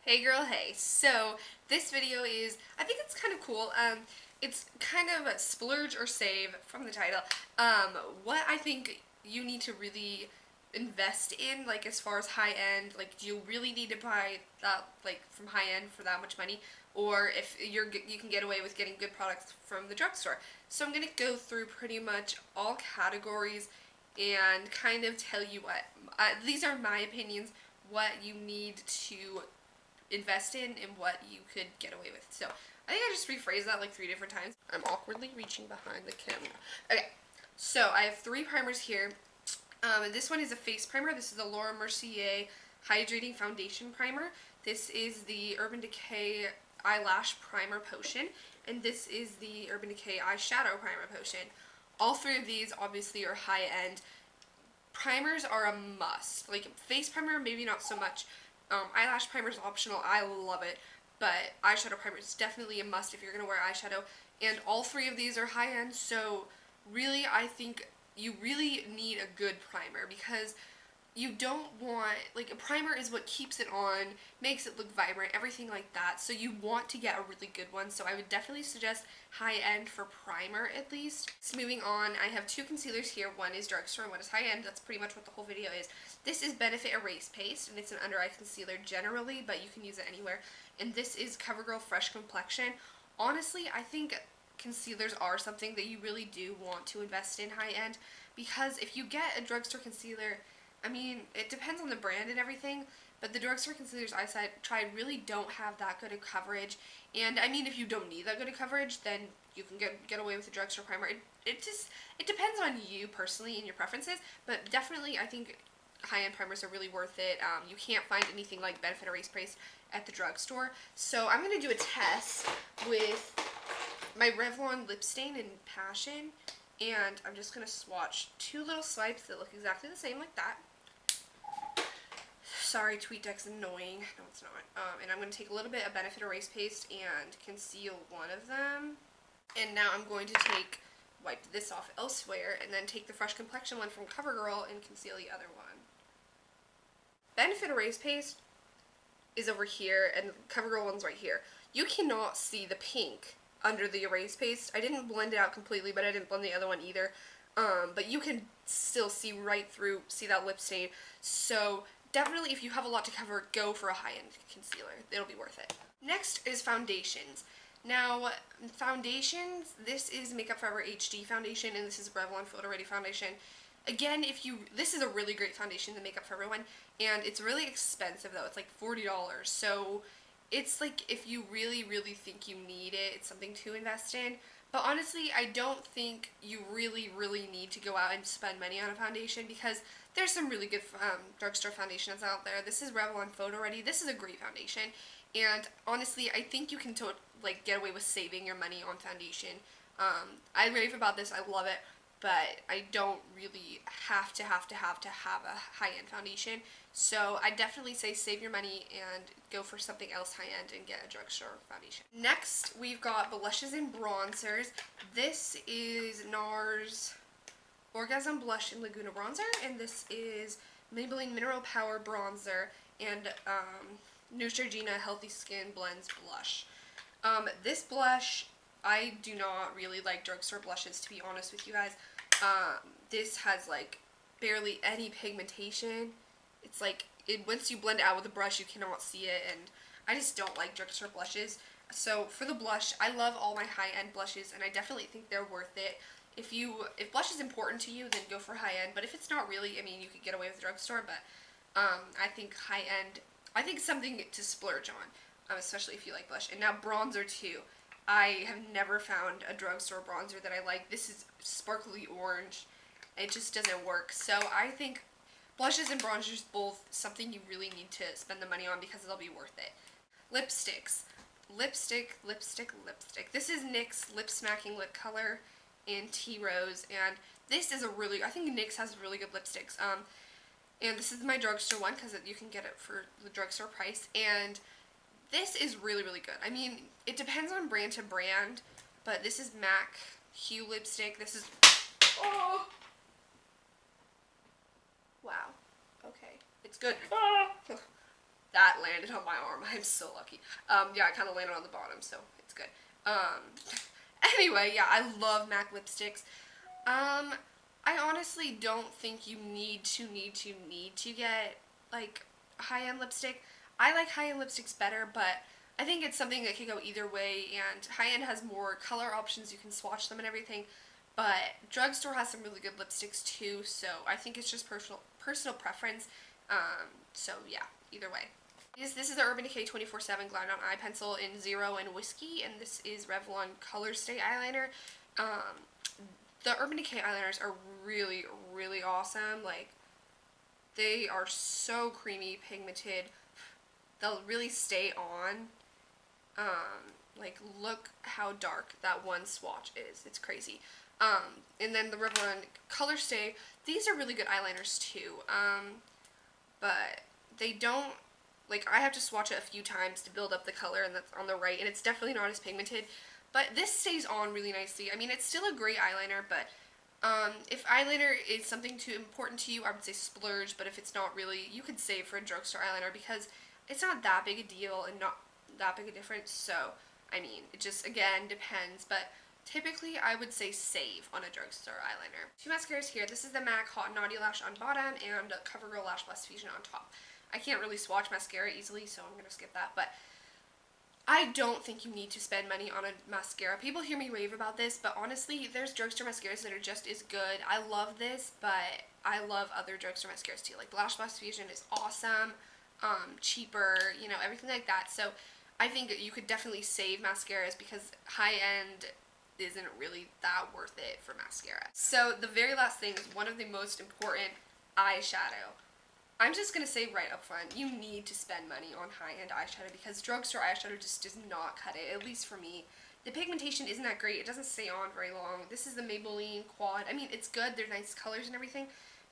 Hey girl, hey. So this video is, I think it's kind of cool. It's kind of a splurge or save from the title. What I think you need to really invest in, like as far as high end, like do you really need to buy that like from high end for that much money, or if you can get away with getting good products from the drugstore. So I'm gonna go through pretty much all categories and kind of tell you what these are my opinions, what you need to invest in and what you could get away with. So I think I just rephrased that like 3 different times. I'm awkwardly reaching behind the camera. Okay, so I have 3 primers here. This one is a face primer. This is the Laura Mercier Hydrating Foundation Primer. This is the Urban Decay Eyelash Primer Potion. And this is the Urban Decay Eyeshadow Primer Potion. All 3 of these obviously are high end. Primers are a must. Like face primer, maybe not so much. Eyelash primer is optional. I love it. But eyeshadow primer is definitely a must if you're going to wear eyeshadow. And all 3 of these are high end. So really, I think you really need a good primer, because you don't want, like, a primer is what keeps it on, makes it look vibrant, everything like that. So you want to get a really good one. So I would definitely suggest high end for primer at least. So moving on, I have 2 concealers here. One is drugstore and one is high end. That's pretty much what the whole video is. This is Benefit Erase Paste, and it's an under eye concealer generally, but you can use it anywhere. And this is CoverGirl Fresh Complexion. Honestly, I think concealers are something that you really do want to invest in high end, because if you get a drugstore concealer, I mean, it depends on the brand and everything, but the drugstore concealers I tried really don't have that good of coverage. And I mean, if you don't need that good of coverage, then you can get away with a drugstore primer. It depends on you personally and your preferences, but definitely I think high-end primers are really worth it. You can't find anything like Benefit Erase Paste at the drugstore. So I'm going to do a test with my Revlon Lip Stain in Passion, and I'm just going to swatch 2 little swipes that look exactly the same like that. Sorry, TweetDeck's annoying. No, it's not. And I'm going to take a little bit of Benefit Erase Paste and conceal one of them. And now I'm going to wipe this off elsewhere, and then take the Fresh Complexion one from CoverGirl and conceal the other one. Benefit Erase Paste is over here, and CoverGirl one's right here. You cannot see the pink under the erase paste. I didn't blend it out completely, but I didn't blend the other one either. But you can still see right through, see that lip stain. So definitely, if you have a lot to cover, go for a high-end concealer. It'll be worth it. Next is foundations. Now, foundations, this is Makeup Forever HD foundation, and this is Revlon Photo Ready foundation. Again, this is a really great foundation, the Makeup Forever one, and it's really expensive though. It's like $40. So it's like, if you really, really think you need it, it's something to invest in. But honestly, I don't think you really, really need to go out and spend money on a foundation, because there's some really good drugstore foundations out there. This is Revlon Photo Ready. This is a great foundation. And honestly, I think you can get away with saving your money on foundation. I rave about this. I love it. But I don't really have to have a high-end foundation. So I definitely say save your money and go for something else high-end and get a drugstore foundation. Next, we've got blushes and bronzers. This is NARS Orgasm Blush and Laguna Bronzer, and this is Maybelline Mineral Power Bronzer and Neutrogena Healthy Skin Blends Blush. This blush, I do not really like drugstore blushes, to be honest with you guys. This has like barely any pigmentation. It's like, once you blend it out with a brush, you cannot see it, and I just don't like drugstore blushes. So for the blush, I love all my high-end blushes, and I definitely think they're worth it. If blush is important to you, then go for high-end. But if it's not really, I mean, you could get away with the drugstore, but I think high-end, I think something to splurge on, especially if you like blush. And now bronzer too. I have never found a drugstore bronzer that I like. This is sparkly orange. It just doesn't work. So I think blushes and bronzers both something you really need to spend the money on, because it'll be worth it. Lipsticks. Lipstick. This is NYX Lip Smacking Lip Color in Tea Rose, and this is I think NYX has really good lipsticks. And this is my drugstore one, because you can get it for the drugstore price, and this is really, really good. I mean, it depends on brand to brand, but this is MAC Hue lipstick. This is, oh, wow, okay, it's good. that landed on my arm. I'm so lucky. Yeah, I kind of landed on the bottom, so it's good. Anyway, yeah, I love MAC lipsticks. I honestly don't think you need to get, like, high-end lipstick. I like high-end lipsticks better, but I think it's something that can go either way, and high-end has more color options, you can swatch them and everything, but drugstore has some really good lipsticks too, so I think it's just personal preference. So yeah, either way. This is the Urban Decay 24/7 Glide On Eye Pencil in Zero and Whiskey, and this is Revlon Color Stay Eyeliner. The Urban Decay eyeliners are really, really awesome. Like, they are so creamy, pigmented. They'll really stay on. Like, look how dark that one swatch is. It's crazy. And then the Revlon Color Stay, these are really good eyeliners too. But they don't, like, I have to swatch it a few times to build up the color, and that's on the right, and it's definitely not as pigmented. But this stays on really nicely. I mean, it's still a great eyeliner, but if eyeliner is something too important to you, I would say splurge, but if it's not really, you could save for a drugstore eyeliner because it's not that big a deal and not that big a difference. So, I mean, it just, again, depends, but typically I would say save on a drugstore eyeliner. Two mascaras here. This is the MAC Hot Naughty Lash on bottom and CoverGirl Lash Blast Fusion on top. I can't really swatch mascara easily, so I'm going to skip that, but I don't think you need to spend money on a mascara. People hear me rave about this, but honestly, there's drugstore mascaras that are just as good. I love this, but I love other drugstore mascaras too. Like, Lash Blast Fusion is awesome, cheaper, you know, everything like that. So I think you could definitely save mascaras because high-end isn't really that worth it for mascara. So the very last thing is one of the most important, eyeshadow. I'm just going to say right up front, you need to spend money on high-end eyeshadow because drugstore eyeshadow just does not cut it, at least for me. The pigmentation isn't that great. It doesn't stay on very long. This is the Maybelline Quad. I mean, it's good. They're nice colors and everything,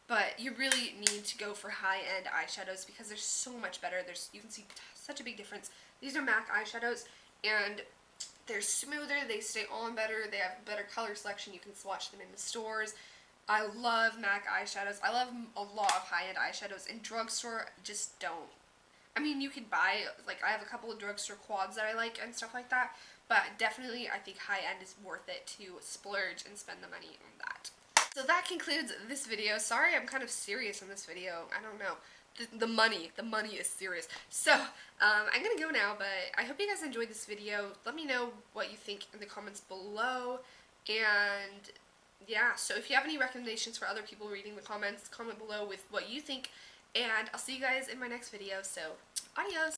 but you really need to go for high-end eyeshadows because they're so much better. You can see such a big difference. These are MAC eyeshadows, and they're smoother. They stay on better. They have better color selection. You can swatch them in the stores. I love MAC eyeshadows. I love a lot of high-end eyeshadows, and drugstore just don't. I mean, you could buy, like, I have a couple of drugstore quads that I like and stuff like that, but definitely I think high-end is worth it to splurge and spend the money on that. So that concludes this video. Sorry I'm kind of serious in this video. I don't know. The money is serious. So, I'm gonna go now, but I hope you guys enjoyed this video. Let me know what you think in the comments below, and yeah, so if you have any recommendations for other people reading the comments, comment below with what you think, and I'll see you guys in my next video, so adios!